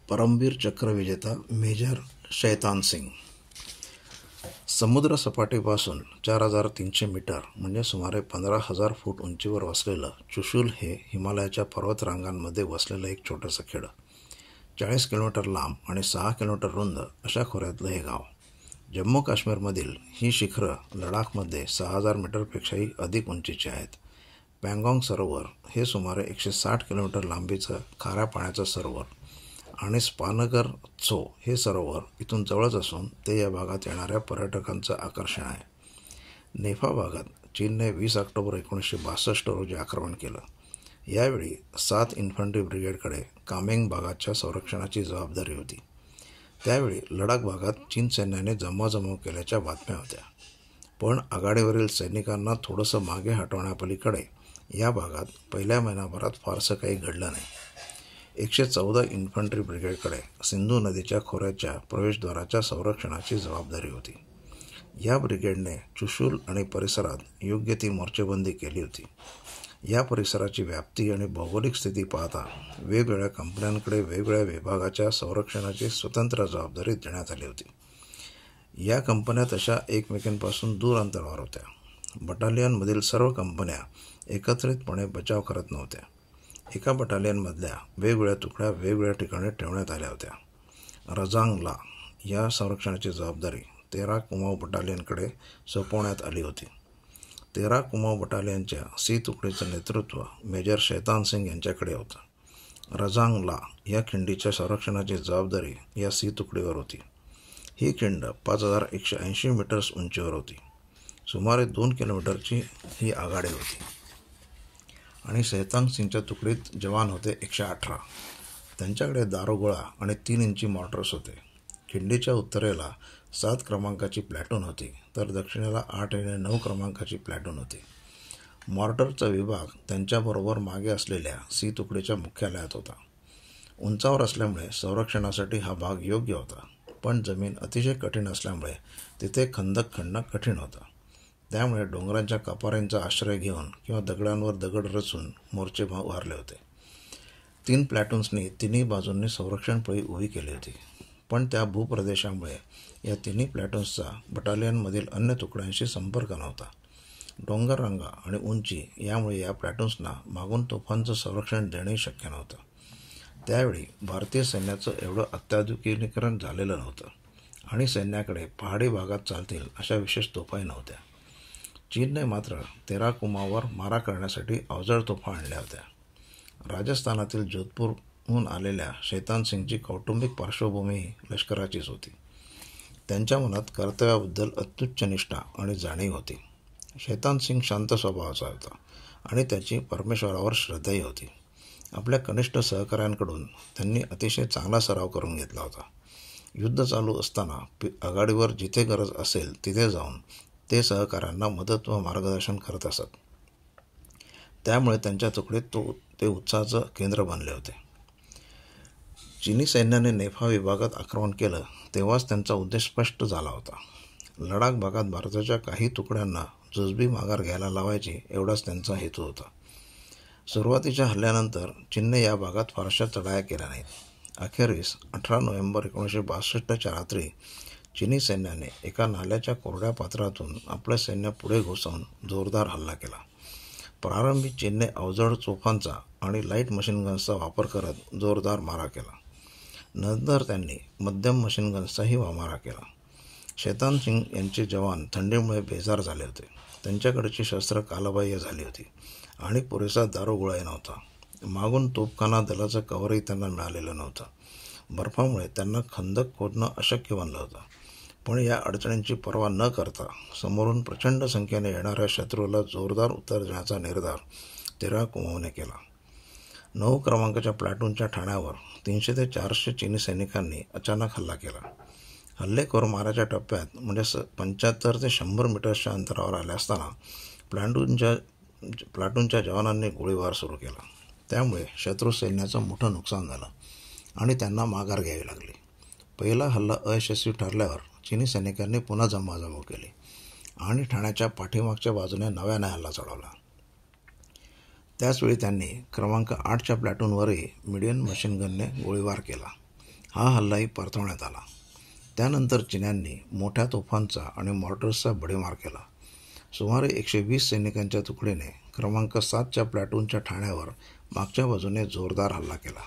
परमवीर चक्र विजेता मेजर शैतान सिंग समुद्रसपाटीपासून 4300 मीटर म्हणजे सुमारे 15,000 फूट उंचीवर वसलेलं चुशूल हे हिमालयाच्या पर्वतरांगांमध्ये वसलेलं एक छोटंसं खेडं. 40 किलोमीटर लांब आणि 6 किलोमीटर रुंद अशा खोऱ्यातलं हे गाव. जम्मू काश्मीरमधील ही शिखरं लडाखमध्ये 6,000 मीटरपेक्षाही अधिक उंचीची आहेत. पँगॉंग सरोवर हे सुमारे 160 किलोमीटर लांबीचं खाऱ्या पाण्याचं सरोवर आणि स्पानगर त्सो हे सरोवर इथून जवळच असून ते या भागात येणाऱ्या पर्यटकांचं आकर्षण आहे. नेफा भागात चीनने 20 ऑक्टोबर 1962 रोजी आक्रमण केलं. यावेळी 7 इन्फंट्री ब्रिगेडकडे कामेंग भागाच्या संरक्षणाची जबाबदारी होती. त्यावेळी लडाख भागात चीन सैन्याने जमावजमाव केल्याच्या बातम्या होत्या. पण आघाडीवरील सैनिकांना थोडंसं मागे हटवण्यापलीकडे या भागात पहिल्या महिनाभरात फारसं काही घडलं नाही. 114 इन्फंट्री ब्रिगेडकडे सिंधू नदीच्या खोऱ्याच्या प्रवेशद्वाराच्या संरक्षणाची जबाबदारी होती. या ब्रिगेडने चुशूल आणि परिसरात योग्य ती मोर्चेबंदी केली होती. या परिसराची व्याप्ती आणि भौगोलिक स्थिती पाहता वेगवेगळ्या कंपन्यांकडे वेगवेगळ्या विभागाच्या संरक्षणाची स्वतंत्र जबाबदारी देण्यात आली होती. या कंपन्या तशा एकमेकांपासून दूर अंतरावर होत्या. बटालियनमधील सर्व कंपन्या एकत्रितपणे बचाव करत नव्हत्या. एका बटालियनमधल्या वेगवेगळ्या तुकड्या वेगवेगळ्या ठिकाणी ठेवण्यात आल्या होत्या. रजांगला या संरक्षणाची जबाबदारी 13 कुमाऊ बटालियनकडे सोपवण्यात आली होती. 13 कुमाऊ बटालियनच्या सी तुकडीचं नेतृत्व मेजर शैतान सिंग यांच्याकडे होतं. रजांगला या खिंडीच्या संरक्षणाची जबाबदारी या सी तुकडीवर होती. ही खिंड 5180 मीटर्स उंचीवर होती. सुमारे 2 किलोमीटरची ही आघाडी होती आणि शैतान सिंगच्या तुकडीत जवान होते 118. त्यांच्याकडे दारुगोळा आणि 3 इंची मॉर्टर्स होते. खिंडीच्या उत्तरेला 7 क्रमांकाची प्लॅटून होती तर दक्षिणेला 8 आणि 9 क्रमांकाची प्लॅटून होती. मॉर्टरचा विभाग त्यांच्याबरोबर मागे असलेल्या सी तुकडीच्या मुख्यालयात होता. उंचावर असल्यामुळे संरक्षणासाठी हा भाग योग्य होता, पण जमीन अतिशय कठीण असल्यामुळे तिथे खंदक खणणं कठीण होतं. त्यामुळे डोंगरांच्या कपारींचा आश्रय घेऊन किंवा दगडांवर दगड रचून मोर्चे उभारले होते. 3 प्लॅटून्सनी तिन्ही बाजूंनी संरक्षण पळी उभी केली होती, पण त्या भूप्रदेशामुळे या तिन्ही प्लॅटून्सचा बटालियनमधील अन्य तुकड्यांशी संपर्क नव्हता. डोंगर रांगा आणि उंची यामुळे या प्लॅटून्सना मागून तोफांचं संरक्षण देणंही शक्य नव्हतं. त्यावेळी भारतीय सैन्याचं एवढं अत्याधुनिकीकरण झालेलं नव्हतं आणि सैन्याकडे पहाडी भागात चालतील अशा विशेष तोफाही नव्हत्या. चीनने मात्र 13 कुमावर मारा करण्यासाठी अवजड तोफा आणल्या होत्या. राजस्थानातील जोधपूरहून आलेल्या शैतान सिंगची कौटुंबिक पार्श्वभूमीही लष्कराचीच होती. त्यांच्या मनात कर्तव्याबद्दल अत्युच्च निष्ठा आणि जाणीव होती. शैतान सिंग शांत स्वभावाचा होता आणि त्याची परमेश्वरावर श्रद्धाही होती. आपल्या कनिष्ठ सहकाऱ्यांकडून त्यांनी अतिशय चांगला सराव करून घेतला होता. युद्ध चालू असताना आघाडीवर जिथे गरज असेल तिथे जाऊन ते सहकाऱ्यांना मदत व मार्गदर्शन करत असत. त्यामुळे त्यांच्या तुकडीत ते उत्साहाचं केंद्र बनले होते. चीनी सैन्याने नेफा विभागात आक्रमण केलं तेव्हाच त्यांचा उद्देश स्पष्ट झाला होता. लडाख भागात भारताच्या काही तुकड्यांना जुजबी माघार घ्यायला लावायची एवढाच त्यांचा हेतू होता. सुरुवातीच्या हल्ल्यानंतर चीनने या भागात फारशा चढाया केल्या नाहीत. अखेरीस 18 नोव्हेंबर 1962च्या रात्री चीनी सैन्याने एका नाल्याच्या कोरड्या पात्रातून आपलं सैन्य पुढे घुसवून जोरदार हल्ला केला. प्रारंभी चीनने अवजड तोफांचा आणि लाईट मशीनगन्सचा वापर करत जोरदार मारा केला. नंतर त्यांनी मध्यम मशीनगन्सचाही मारा केला. शैतान सिंग यांचे जवान थंडीमुळे बेजार झाले होते. त्यांच्याकडची शस्त्र कालबाह्य झाली होती आणि पुरेसा दारुगोळाही नव्हता. मागून तोफखाना दलाचं कव्हरही त्यांना मिळालेलं नव्हतं. बर्फामुळे त्यांना खंदक खोदणं अशक्य बनलं होतं. पण या अडचणींची पर्वा न करता समोरून प्रचंड संख्येने येणाऱ्या शत्रूला जोरदार उत्तर देण्याचा निर्धार 13 कुमाऊने केला. 9 क्रमांकाच्या प्लॅटूनच्या ठाण्यावर 300 ते 400 चीनी सैनिकांनी अचानक हल्ला केला. हल्लेखोर माराच्या टप्प्यात म्हणजे 75 ते 100 मीटर्सच्या अंतरावर आले असताना प्लॅटूनच्या जवानांनी गोळीबार सुरू केला. त्यामुळे शत्रू सैन्याचं मोठं नुकसान झालं आणि त्यांना माघार घ्यावी लागली. पहिला हल्ला अयशस्वी ठरल्यावर चीनी सैनिकांनी पुन्हा जमावजमाव केली आणि ठाण्याच्या पाठीमागच्या बाजूने नव्याने हल्ला चढवला. त्याचवेळी त्यांनी क्रमांक 8च्या प्लॅटूनवरही मीडियम मशीनगनने गोळीबार केला. हा हल्लाही परतवण्यात आला. त्यानंतर चिन्यांनी मोठ्या तोफांचा आणि मॉर्टर्सचा बडीमार केला. सुमारे 120 सैनिकांच्या तुकडीने क्रमांक 7च्या प्लॅटूनच्या ठाण्यावर मागच्या बाजूने जोरदार हल्ला केला.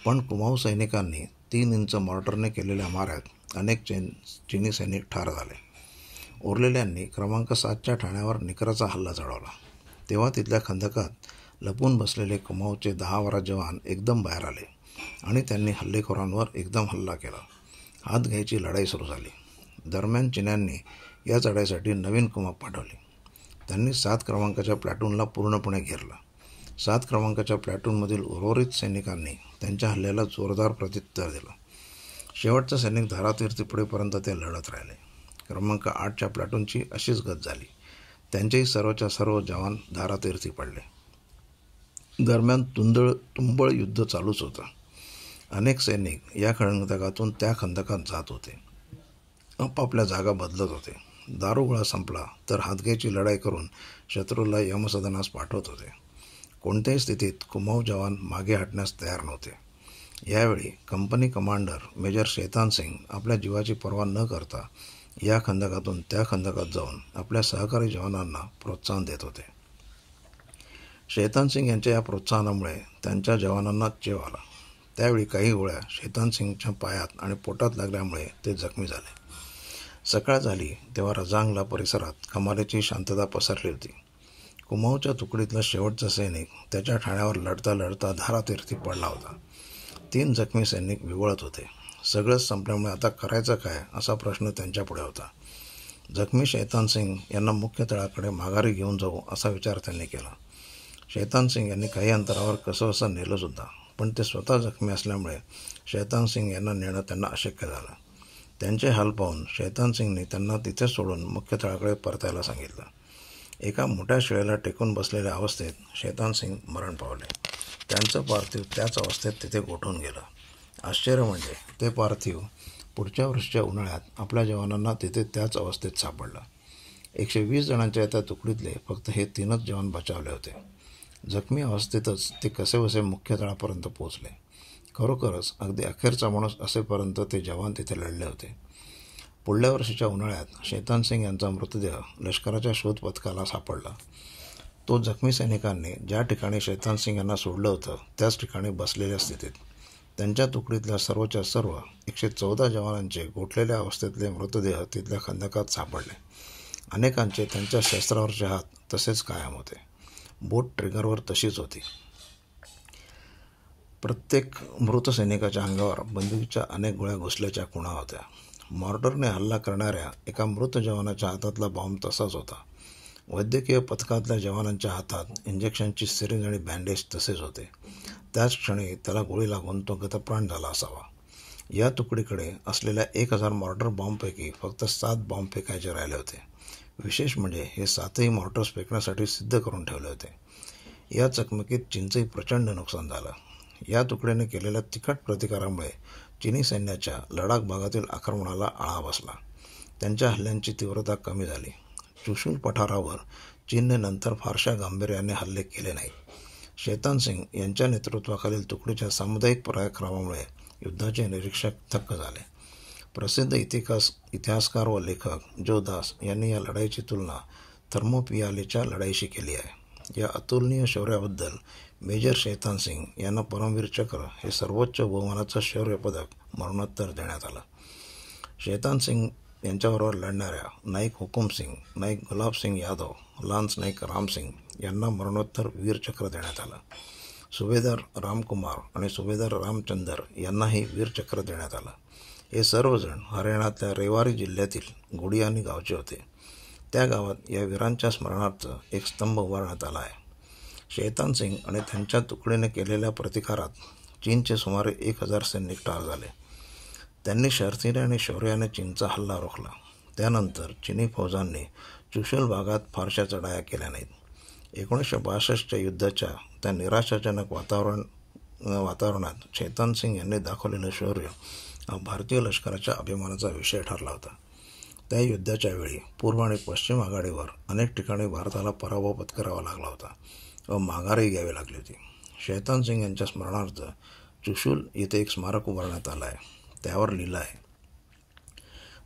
पण कुमाऊ सैनिकांनी 3 इंच मॉर्टरने केलेल्या माऱ्यात अनेक चिनी सैनिक ठार झाले. उरलेल्यांनी क्रमांक 7च्या ठाण्यावर निकराचा हल्ला चढवला. तेव्हा तिथल्या खंदकात लपून बसलेले कुमाऊचे 10-12 जवान एकदम बाहेर आले आणि त्यांनी हल्लेखोरांवर एकदम हल्ला केला. हात घ्यायची लढाई सुरू झाली. दरम्यान चिन्यांनी या चढाईसाठी नवीन कुमक पाठवली. त्यांनी 7 क्रमांकाच्या प्लॅटूनला पूर्णपणे घेरलं. 7 क्रमांकाच्या प्लॅटूनमधील उर्वरित सैनिकांनी त्यांच्या हल्ल्याला जोरदार प्रत्युत्तर दिलं. शेवटचा सैनिक धारातीर्थी पडेपर्यंत ते लढत राहिले. क्रमांक 8च्या प्लॅटूनची अशीच गत झाली. त्यांचेही सर्वच्या सर्व जवान धारातीर्थी पडले. दरम्यान तुंबळ युद्ध चालूच होतं. अनेक सैनिक या खंदकातून त्या खंदकात जात होते, आपापल्या जागा बदलत होते. दारुगोळा संपला तर हातघ्याची लढाई करून शत्रूला यमसदनास पाठवत होते. कोणत्याही स्थितीत कुमाऊ जवान मागे हटण्यास तयार नव्हते. यावेळी कंपनी कमांडर मेजर शैतान सिंग आपल्या जीवाची पर्वा न करता या खंदकातून त्या खंदकात जाऊन आपल्या सहकारी जवानांना प्रोत्साहन देत होते. शैतान सिंग यांच्या या प्रोत्साहनामुळे त्यांच्या जवानांना चेव आला. त्यावेळी काही गोळ्या शैतान सिंगच्या पायात आणि पोटात लागल्यामुळे ते जखमी झाले. सकाळ झाली तेव्हा रजांगला परिसरात कमालीची शांतता पसरली होती. कुमाऊच्या तुकडीतला शेवटचा सैनिक त्याच्या ठाण्यावर लढता लढता धारातीर्थी पडला होता. 3 जखमी सैनिक विवळत होते. सगळंच संपल्यामुळे आता करायचं काय असा प्रश्न त्यांच्यापुढे होता. जखमी शैतान सिंग यांना मुख्य तळाकडे माघारी घेऊन जाऊ असा विचार त्यांनी केला. शैतान सिंग यांनी काही अंतरावर कसंबसं नेलंसुद्धा, पण ते स्वतः जखमी असल्यामुळे शैतान सिंग यांना नेणं त्यांना अशक्य झालं. त्यांचे हाल पाहून शैतान सिंगने त्यांना तिथे सोडून मुख्य तळाकडे परतायला सांगितलं. एका मोठ्या शिळेला टेकून बसलेल्या अवस्थेत शैतान सिंग मरण पावले. त्यांचं पार्थिव त्याच अवस्थेत तिथे गोठवून गेलं. आश्चर्य म्हणजे ते पार्थिव पुढच्या वर्षीच्या उन्हाळ्यात आपल्या जवानांना तिथे त्याच अवस्थेत सापडलं. 120 जणांच्या त्या तुकडीतले फक्त हे 3च जवान बचावले होते. जखमी अवस्थेतच ते कसेबसे मुख्य तळापर्यंत पोहोचले. खरोखरच अगदी अखेरचा माणूस असेपर्यंत ते जवान तिथे लढले होते. पुढल्या वर्षीच्या उन्हाळ्यात शैतान सिंग यांचा मृतदेह लष्कराच्या शोध पथकाला सापडला. तो जखमी सैनिकांनी ज्या ठिकाणी शैतान सिंग यांना सोडलं होतं त्याच ठिकाणी बसलेल्या स्थितीत. त्यांच्या तुकडीतल्या सर्वच्या सर्व 114 जवानांचे गोठलेल्या अवस्थेतले मृतदेह तिथल्या खंदकात सापडले. अनेकांचे त्यांच्या शस्त्रावरचे हात तसेच कायम होते. बोट ट्रिगरवर तशीच होती. प्रत्येक मृत सैनिकाच्या अंगावर बंदुकीच्या अनेक गोळ्या घुसल्याच्या खुणा होत्या. मॉर्टरने हल्ला करणाऱ्या एका मृत जवानाच्या हातातला बॉम्ब तसाच होता. वैद्यकीय पथकातल्या जवानांच्या हातात इंजेक्शनची सिरिंज आणि बँडेज तसेच होते. त्याच क्षणी त्याला गोळी लागून तो गतप्राण झाला असावा. या तुकडीकडे असलेल्या 1000 मॉर्टर बॉम्बपैकी फक्त 7 बॉम्ब फेकायचे राहिले होते. विशेष म्हणजे हे 7ही मॉर्टर्स फेकण्यासाठी सिद्ध करून ठेवले होते. या चकमकीत चीनचंही प्रचंड नुकसान झालं. या तुकडीने केलेल्या तिखट प्रतिकारामुळे चिनी सैन्याच्या लडाख भागातील आक्रमणाला आळा बसला. त्यांच्या हल्ल्यांची तीव्रता कमी झाली. चुशूल पठारावर चीनने नंतर फारशा गांभीर्याने हल्ले केले नाहीत. शैतान सिंग यांच्या नेतृत्वाखालील तुकडीच्या सामुदायिक पराक्रमामुळे युद्धाचे निरीक्षक थक्क झाले. प्रसिद्ध इतिहासकार व लेखक जो दास यांनी या लढाईची तुलना थर्मोपियालेच्या लढाईशी केली आहे. या अतुलनीय शौर्याबद्दल मेजर शैतान सिंग यांना परमवीर चक्र हे सर्वोच्च बहुमानाचं शौर्य पदक मरणोत्तर देण्यात आलं. शैतान सिंग यांच्याबरोबर लढणाऱ्या नाईक हुकुम सिंग, नाईक गुलाब सिंग यादव, लान्स नाईक राम सिंग यांना मरणोत्तर वीरचक्र देण्यात आलं. सुभेदार रामकुमार आणि सुभेदार रामचंदर यांनाही वीरचक्र देण्यात आलं. हे सर्वजण हरियाणातल्या रेवारी जिल्ह्यातील गुडियानी गावचे होते. त्या गावात या वीरांच्या स्मरणार्थ एक स्तंभ उभारण्यात आला आहे. शैतान सिंग आणि त्यांच्या तुकडीने केलेल्या प्रतिकारात चीनचे सुमारे 1000 सैनिक ठार झाले. त्यांनी शर्थीने आणि शौर्याने चीनचा हल्ला रोखला. त्यानंतर चिनी फौजांनी चुशूल भागात फारशा चढाया केल्या नाहीत. 1962च्या युद्धाच्या त्या निराशाजनक वातावरणात शैतान सिंग यांनी दाखवलेलं शौर्य हा भारतीय लष्कराच्या अभिमानाचा विषय ठरला होता. त्या युद्धाच्या वेळी पूर्व आणि पश्चिम आघाडीवर अनेक ठिकाणी भारताला पराभव पत्करावा लागला होता व माघारही घ्यावी लागली होती. शैतान सिंग यांच्या स्मरणार्थ चुशूल येथे एक स्मारक उभारण्यात आलं आहे. त्यावर लिहिलं आहे,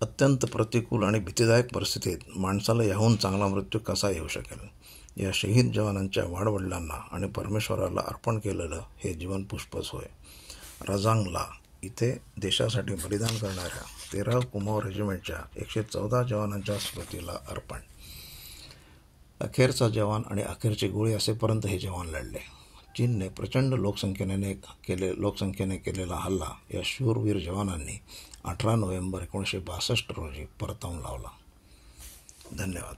अत्यंत प्रतिकूल आणि भीतीदायक परिस्थितीत माणसाला याहून चांगला मृत्यू कसा येऊ शकेल. या शहीद जवानांच्या वाडवडिलांना आणि परमेश्वराला अर्पण केलेलं हे जीवन पुष्पच होय. रजांगला इथे देशासाठी बलिदान करणाऱ्या 13 कुमाव रेजिमेंटच्या 114 जवानांच्या स्मृतीला अर्पण. अखेरचा जवान आणि अखेरची गोळी असेपर्यंत हे जवान लढले. चीनने प्रचंड लोकसंख्येने केलेला हल्ला या शूरवीर जवानांनी 18 नोव्हेंबर 1962 रोजी परतावून लावला. धन्यवाद.